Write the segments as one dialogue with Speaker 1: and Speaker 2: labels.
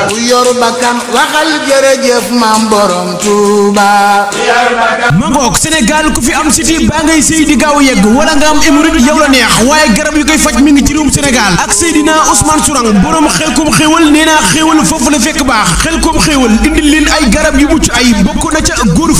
Speaker 1: ku yor bakkan waxal jërëjëf maam borom Touba.
Speaker 2: ma ngoog Sénégal ku fi am siti baa ngay sëy di gaaw yegg wala nga am hémorroïde yow la neex waaye garab yu koy faj mi ngi ci réewum Sénégal ak Seydina Ousmane Sourang borom Xelkom xéewal nee naa xéewal foofu la fekk baax Xelkom xéewal indi leen ay garab yu mucc ay bokk na ca góor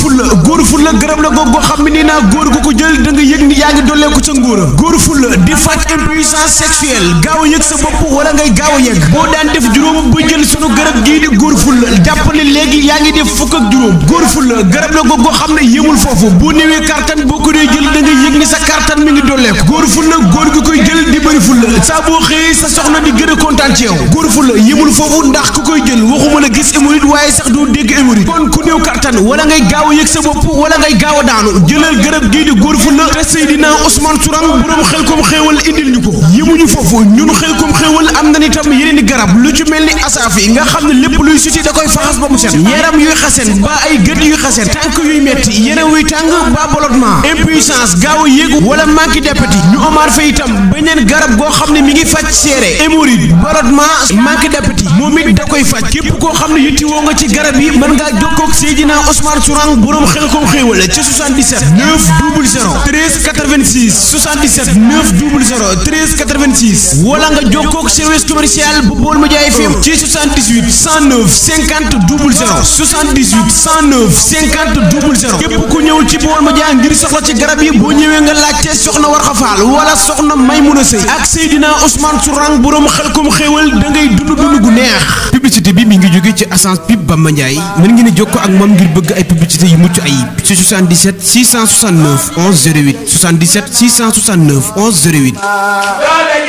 Speaker 2: fulla garab la goog goo xam ne nee naa góor gu ko jël da nga yëg ni yaa ngi dolleeku sa ngóora góor fulla di faj impuissance sexuelle gaaw a yëg sa bopp wala ngay gaaw a yegg boo daan def juróom ba jël sunu garab gii di góor fulla jàppale léegi yaa ngi def fukk ak juróom góor fulla garab la goog goo xam ne yëmul foofu boo néewee kartan boo ko dee jël da nga yëg ni sa kartan mi ngi dolleeku góor fulla góor gu koy jël di bëri fulla saa boo xëyee sa soxna di gën a kontaan ci yow góor fulla yëmul foofu ndax ku koy jël waxuma la gis hémorroïde waaye sax doo dégg hémorroïde kon ku néew kartan wala ngay gaaw a yëg sa bopp wala ngay gaaw a daanu jëlal garab gii di góor fulla te Seydina Ousmane Sourang borom Xelkom xéewal indil ñu ko yëmuñu foofu ñun Xelkom xéewal am na itam yeneen i garab lu ci mel ni asaafi nga xam ne lépp luy suti da koy faxas ba mu set yaram yuy xasen ba ay gët yuy xasen tànk yuy metti yaram wuy tàng ba ballonnement impuissance gaaw a yéeg wala manque d'appétit ñu amaat fa itam beneen garab goo xam ne mi ngi faj seere hémorroïde ballonnement manque d'appétit moom it da koy faj képp koo xam ne yittewoo nga ci garab yi mën ngaa jokkoo ak Seydina Ousmane Sourang borom Xelkom xéewal ci 77 900 13 86 77 900 13 86 wala nga jokkoo ak service commercial bu Baol Média FM ci 78 109 50 00 78 109 50 00 képp ku ñëw ci Baol Média ngir soxla ci garab yi boo ñëwee nga laajte soxna Warxa Fall wala soxna Maymuna Sëy ak Seydina Ousmane Sourang borom Xelkom xéewal da ngay dund gu neex. publicité bi mi ngi jóge ci agence Pub Bamba Ndiaye mën ngeen a jokkoo ak moom ngir bëgg ay publicité yu mucc ayib ci 77 669 11 08 77 669 11 08.